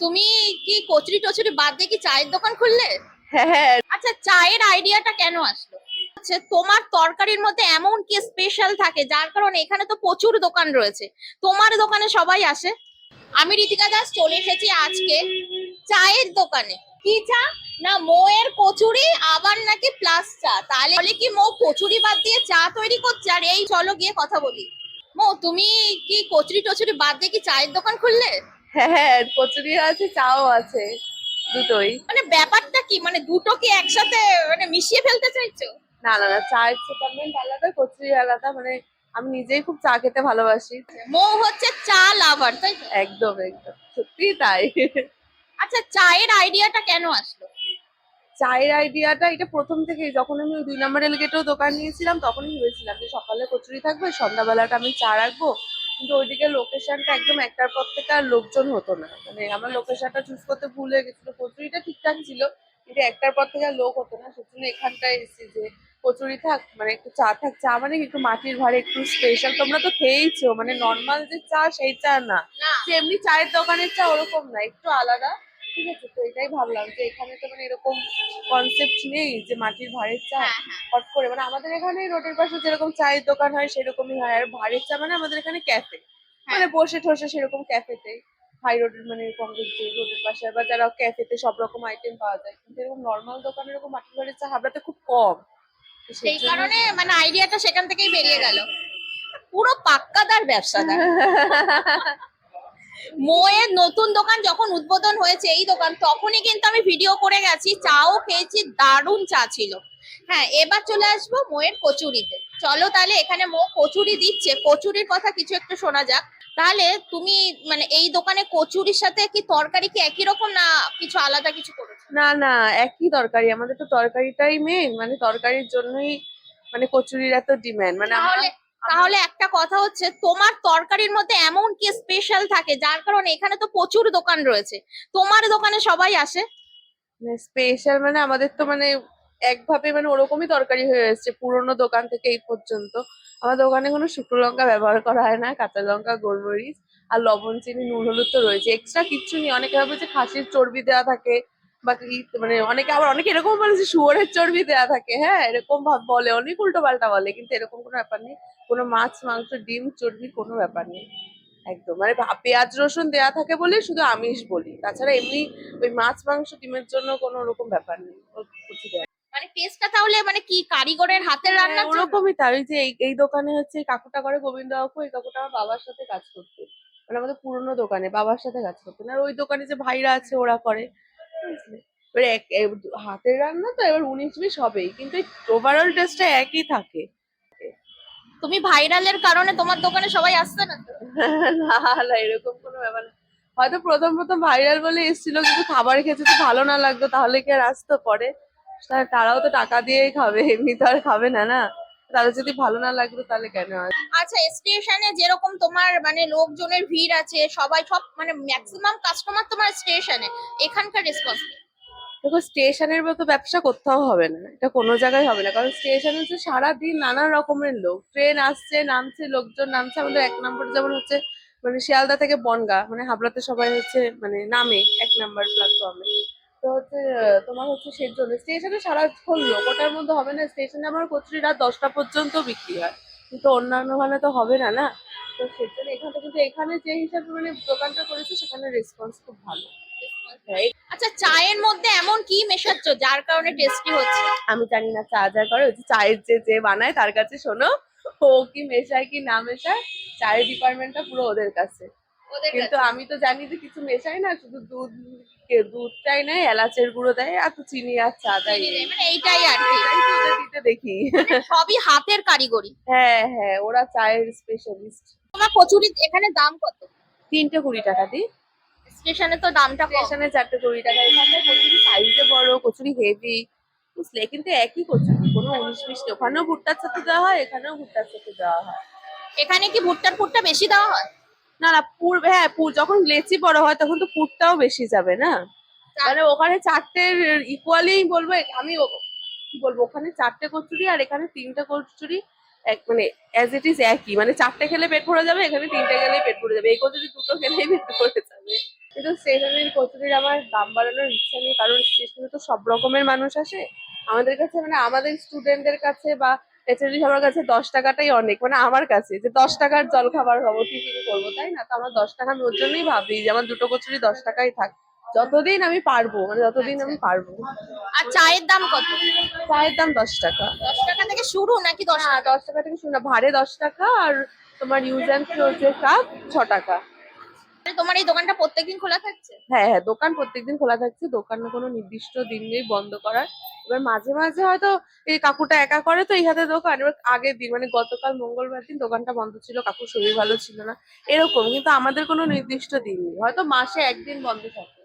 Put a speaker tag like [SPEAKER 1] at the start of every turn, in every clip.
[SPEAKER 1] তুমি কি কচুরি টচুরি বাদ দিয়ে কি চায়ের দোকান খুললে?
[SPEAKER 2] হ্যাঁ হ্যাঁ।
[SPEAKER 1] আচ্ছা, চায়ের আইডিয়াটা কেন আসলো? আচ্ছা, তোমার তরকারির মধ্যে এমন কি স্পেশাল থাকে যার কারণে এখানে তো প্রচুর দোকান রয়েছে, তোমার দোকানে সবাই আসে? আমি ঋতিকা দাস চলে এসেছি আজকে চায়ের দোকানে। কি চা? না, মোয়ের কচুরি আবার নাকি প্লাস চা। তাহলে বলে কি মো কচুরি বাদ দিয়ে চা তৈরি করছে? আর এই চলো গিয়ে কথা বলি। মো, তুমি কি কচুরি টচুরি বাদ দিয়ে কি চায়ের দোকান খুললে?
[SPEAKER 2] হ্যাঁ হ্যাঁ, কচুরি আছে, চাও আছে, দুটোই।
[SPEAKER 1] মানে ব্যাপারটা কি, মানে দুটো কি একসাথে মানে মিশিয়ে ফেলতে চাইছো?
[SPEAKER 2] না না না, চায়ের ডিপার্টমেন্ট আলাদা, কচুরি আলাদা। মানে আমি নিজেই খুব চা খেতে ভালোবাসি।
[SPEAKER 1] মো হচ্ছে চা লাভার, তাই তো?
[SPEAKER 2] একদম একদম, সত্যি তাই।
[SPEAKER 1] আচ্ছা, চায়ের আইডিয়াটা কেন আসলো?
[SPEAKER 2] চায়ের আইডিয়াটা এটা প্রথম থেকেই, যখন আমি ওই 2 নম্বর এলিগেটেও দোকান নিয়েছিলাম তখনই ভেবেছিলাম যে সকালে কচুরি থাকবে, সন্ধ্যাবেলাটা আমি চা রাখবো। কিন্তু ওইদিকে লোকেশনটা একদম একটার পর থেকে আর লোকজন হতো না, মানে আমার লোকেশনটা চুজ করতে ভুল হয়ে গেছিল। কচুরিটা ঠিকঠাক ছিল, কিন্তু একটার পর থেকে আর লোক হতো না, সেজন্য এখানটায় এসেছি যে কচুরি থাক, মানে একটু চা থাক। চা মানে একটু মাটির ভাড়ে, একটু স্পেশাল। তোমরা তো খেয়েইছো, মানে নর্মাল যে চা সেই চা না,
[SPEAKER 1] না।
[SPEAKER 2] যে এমনি চায়ের দোকানের চা ওরকম না, একটু আলাদা। ঠিক আছে, তো এটাই ভাবলাম যে এখানে তো মানে এরকম কনসেপ্ট নেই যে মাটির ভাঁড়ের চা
[SPEAKER 1] হ্যাঁ, হ্যাঁ।
[SPEAKER 2] হট করে। মানে আমাদের এখানে রোডের পাশে যেরকম চায়ের দোকান হয় সেরকমই হয়, আর ভাঁড়ের চা মানে আমাদের এখানে ক্যাফে,
[SPEAKER 1] হ্যাঁ।
[SPEAKER 2] মানে বসে ঠসে সেরকম ক্যাফেতে। হাই রোডের মানে কংগ্রেস যে রোডের পাশে, বা যারা ক্যাফেতে সব রকম আইটেম পাওয়া যায়, কিন্তু এরকম নর্মাল দোকানে এরকম মাটির ভাঁড়ের চা হাবড়াতে খুব কম। তো সেই
[SPEAKER 1] সেই
[SPEAKER 2] জন্য
[SPEAKER 1] কারণে মানে আইডিয়াটা সেখান থেকেই বেরিয়ে গেল। পুরো পাক্কাদার ব্যবসাদার। মোয়ের নতুন দোকান যখন উদ্বোধন হয়েছে এই দোকান, তখনই কিন্তু আমি ভিডিও করে গেছি, চাও খেয়েছি, দারুণ চা ছিল। হ্যাঁ, এবার চলে আসবো মোয়ের কচুরিতে। চলো তাহলে, এখানে মো কচুরি দিচ্ছে, কচুরির কথা কিছু একটু শোনা যাক। তাহলে তুমি মানে এই দোকানে কচুরির সাথে কি তরকারি কি একই রকম, না কিছু আলাদা কিছু করেছো?
[SPEAKER 2] না না, একই তরকারি। আমাদের তো তরকারিটাই মেন, মানে তরকারির জন্যই মানে কচুরির এত ডিমান্ড। মানে আমরা
[SPEAKER 1] তাহলে
[SPEAKER 2] আমরা
[SPEAKER 1] তাহলে একটা কথা হচ্ছে, তোমার তরকারির মধ্যে এমন কি স্পেশাল থাকে যার কারণে এখানে তো প্রচুর দোকান রয়েছে, তোমার দোকানে সবাই আসে?
[SPEAKER 2] স্পেশাল মানে আমাদের তো মানে একভাবে মানে ওরকমই তরকারি হয়ে এসেছে পুরোনো দোকান থেকে এই পর্যন্ত। আমার দোকানে কোনো শুকনো লঙ্কা ব্যবহার করা হয় না, কাঁচা লঙ্কা, গোলমরিচ আর লবণ, চিনি, নুন, হলুদ তো রয়েছে, এক্সট্রা কিচ্ছু নেই। অনেকে ভাবে যে খাসির চর্বি দেওয়া থাকে বা কি, মানে অনেকে আবার অনেকে এরকম বলে যে শুয়োরের চর্বি দেওয়া থাকে। হ্যাঁ, এরকম ভাব বলে, অনেক উল্টো পাল্টা বলে, কিন্তু এরকম কোনো ব্যাপার নেই। কোনো মাছ, মাংস, ডিম, চর্বি কোনো ব্যাপার নেই। একদম মানে পেঁয়াজ রসুন দেয়া থাকে বলে শুধু আমিষ বলি, তাছাড়া এমনি ওই মাছ, মাংস, ডিমের জন্য কোনো রকম ব্যাপার নেই। ও কিছু দেয়
[SPEAKER 1] মানে টেস্টটা তাহলে মানে কি কারিগরের হাতের
[SPEAKER 2] না। হ্যাঁ,
[SPEAKER 1] রান্নার জন্য?
[SPEAKER 2] ওরকমই। তাই ওই যে এই দোকানে হচ্ছে এই কাকুটা করে, গোবিন্দ কাকু, এই কাকুটা আমার বাবার সাথে কাজ করতে, মানে আমাদের পুরোনো দোকানে বাবার সাথে কাজ করতেন। আর ওই দোকানে যে ভাইরা আছে ওরা করে, বুঝলে। এবারে হাতের রান্না তো এবার 19-20 হবেই, কিন্তু ওভারঅল টেস্টটা একই থাকে।
[SPEAKER 1] তুমি ভাইরালের কারণে তোমার দোকানে সবাই আসছে না তো?
[SPEAKER 2] না না, এরকম কোনো ব্যাপার না। হয়তো প্রথম প্রথম ভাইরাল বলে এসেছিল, কিন্তু খাবার খেতে তো ভালো না লাগতো তাহলে কি আর আসতো পরে? তারাও তো টাকা দিয়েই খাবে, এমনি তো আর খাবে না না। তাদের যদি ভালো না লাগতো তাহলে কেন আসবে?
[SPEAKER 1] আচ্ছা, স্টেশনে যেরকম তোমার মানে লোকজনের ভিড় আছে, সবাই সব মানে ম্যাক্সিমাম কাস্টমার তোমার স্টেশনে, এখানকার রেসপন্স?
[SPEAKER 2] দেখো, স্টেশনের মতো ব্যবসা কোথাও হবে না, এটা কোনো জায়গায় হবে না, কারণ স্টেশনে হচ্ছে সারাদিন নানা রকমের লোক, ট্রেন আসছে নামছে, লোকজন নামছে। আমাদের 1 নম্বর যেমন হচ্ছে মানে শিয়ালদা থেকে বনগাঁ, মানে হাবড়াতে সবাই হচ্ছে মানে নামে 1 নম্বর প্ল্যাটফর্মে। তো হচ্ছে তোমার হচ্ছে সেই জন্য স্টেশনে সারাক্ষণ লোক, ওটার মধ্যে হবে না। স্টেশনে আমার কচুরি রাত 10টা পর্যন্ত বিক্রি হয়, কিন্তু অন্যান্য ওখানে তো হবে না না। তো সেজন্য এখানে, কিন্তু এখানে যে হিসাবে মানে দোকানটা করেছে সেখানে রেসপন্স খুব ভালো। হ্যাঁ,
[SPEAKER 1] আচ্ছা, চায়ের মধ্যে এমন কি মেশাচ্ছ যার কারণে টেস্টি হচ্ছে?
[SPEAKER 2] আমি জানি না চা যা করে, ওই যে চায়ের যে যে বানায় তার কাছে শোনো, ও কি মেশায় কি না মেশায়, চায়ের ডিপার্টমেন্টটা পুরো ওদের কাছে।
[SPEAKER 1] ওদের
[SPEAKER 2] কিন্তু
[SPEAKER 1] কাছে?
[SPEAKER 2] আমি তো জানি যে কিছু মেশাই না, শুধু দুধটাই নেয়, এলাচের গুঁড়ো দেয়, আর তো চিনি আর চা দেয়,
[SPEAKER 1] চিনি
[SPEAKER 2] এই
[SPEAKER 1] দেয়, মানে এইটাই আর কি।
[SPEAKER 2] এটাই তো ওদের দিতে দেখি।
[SPEAKER 1] মানে সবই হাতের কারিগরি।
[SPEAKER 2] হ্যাঁ হ্যাঁ, ওরা চায়ের স্পেশালিস্ট।
[SPEAKER 1] তোমার কচুরি এখানে দাম কত?
[SPEAKER 2] 3টে 20 টাকা দিই।
[SPEAKER 1] স্টেশনে তো দামটা কম।
[SPEAKER 2] স্টেশনে 4টে 20 টাকা। এখানে কচুরি সাইজে বড়, কচুরি হেভি, বুঝলে, কিন্তু একই কচুরি, কোনো 19-20 নেই। ওখানেও ভুট্টার সাথে দেওয়া হয়, এখানেও ভুট্টার সাথে দেওয়া হয়।
[SPEAKER 1] এখানে কি ভুট্টার পুরটা বেশি দেওয়া হয়?
[SPEAKER 2] না না, হ্যাঁ, যখন লেচি বড় হয় তখন তো পুরটাও বেশি যাবে না। মানে ওখানে 4টে ইকুয়ালি বলবো, আমি কি বলবো, ওখানে 4টে কচুরি আর এখানে 3টে কচুরি এক, মানে অ্যাজ ইট ইজ একই। মানে 4টে খেলে পেট ভরে যাবে, এখানে 3টে খেলেই পেট ভরে যাবে। এই কচুরি 2টো খেলেই পেট ভরে যাবে। কিন্তু স্টেশনের কচুরির আমার দাম বাড়ানোর ইচ্ছা নেই, কারণ স্টেশনে তো সব রকমের মানুষ আসে। আমাদের কাছে মানে আমাদের স্টুডেন্টদের কাছে বা এছাড়া সবার কাছে 10 টাকাটাই অনেক, মানে আমার কাছে যে 10 টাকার জল খাবার খাবো, টিফিন করবো, তাই না? তো আমার 10 টাকা আমি ওর জন্যই ভাবি যে আমার দুটো কচুরি 10 টাকাই থাক, যতদিন আমি পারবো, মানে যতদিন আমি পারবো।
[SPEAKER 1] আর চায়ের দাম কত?
[SPEAKER 2] চায়ের দাম 10 টাকা।
[SPEAKER 1] 10 টাকা থেকে শুরু নাকি 10
[SPEAKER 2] না,
[SPEAKER 1] টাকা?
[SPEAKER 2] 10 টাকা থেকে শুনে ভাড়ে 10 টাকা, আর তোমার ইউজ অ্যান্ড থ্রো যে কাপ 6 টাকা।
[SPEAKER 1] তোমার এই দোকানটা প্রত্যেকদিন খোলা থাকছে?
[SPEAKER 2] হ্যাঁ হ্যাঁ, দোকান প্রত্যেকদিন খোলা থাকছে, দোকানে কোনো নির্দিষ্ট দিন নেই বন্ধ করার। এবার মাঝে মাঝে হয়তো এই কাকুটা একা করে তো এই হাতে দোকান, এবার আগের দিন মানে গতকাল মঙ্গলবার দিন দোকানটা বন্ধ ছিল, কাকুর শরীর ভালো ছিল না, এরকম। কিন্তু আমাদের কোনো নির্দিষ্ট দিন নেই, হয়তো মাসে একদিন বন্ধ থাকে।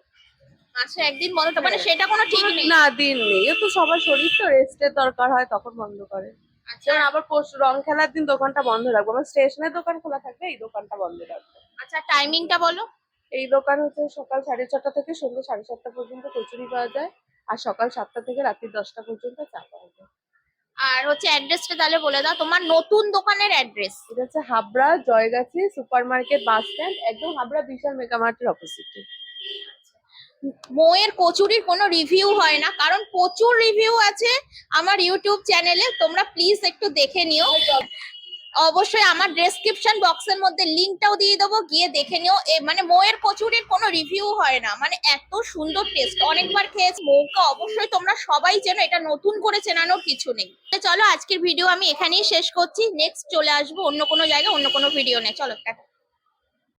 [SPEAKER 1] মাসে একদিন বন্ধ তো, মানে সেটা কোনো ঠিক নেই?
[SPEAKER 2] না, দিন নেই, তো সবার শরীর তো রেস্টের দরকার হয়, তখন বন্ধ করে।
[SPEAKER 1] আচ্ছা।
[SPEAKER 2] যেমন আবার পরশু রং খেলার দিন দোকানটা বন্ধ রাখবো, আমার স্টেশনের দোকান খোলা থাকবে, এই দোকানটা বন্ধ রাখবো।
[SPEAKER 1] আচ্ছা, টাইমিংটা বলো।
[SPEAKER 2] এই দোকান হচ্ছে সকাল 6:30 থেকে সন্ধ্যে 7:30 পর্যন্ত কচুরি পাওয়া যায়, আর সকাল 7টা থেকে রাত্রি 10টা পর্যন্ত চা পাওয়া যায়।
[SPEAKER 1] আর হচ্ছে অ্যাড্রেসটা তাহলে বলে দাও, তোমার নতুন দোকানের অ্যাড্রেস।
[SPEAKER 2] এটা হচ্ছে Habra Joygachhi super market bus stand, একদম হাবড়া বিশাল মেগা মার্টের অপোজিটে।
[SPEAKER 1] মৌয়ের কচুরির কোনো রিভিউ হয় না, কারণ প্রচুর রিভিউ আছে আমার ইউটিউব চ্যানেলে, তোমরা প্লিজ একটু দেখে নিও। অবশ্যই আমার ডেসক্রিপশন বক্সের মধ্যে লিংকটাও দিয়ে দেবো, গিয়ে দেখে নিও। মানে মৌয়ের কচুরির কোনো রিভিউ হয় না, মানে এত সুন্দর টেস্ট, অনেকবার খেয়েছি। মৌকে অবশ্যই তোমরা সবাই চেনো, এটা নতুন করে চেনানোর কিছু নেই। চলো আজকের ভিডিও আমি এখানেই শেষ করছি, নেক্সট চলে আসবো অন্য কোনো জায়গায় অন্য কোনো ভিডিও নিয়ে। চলো টাটা।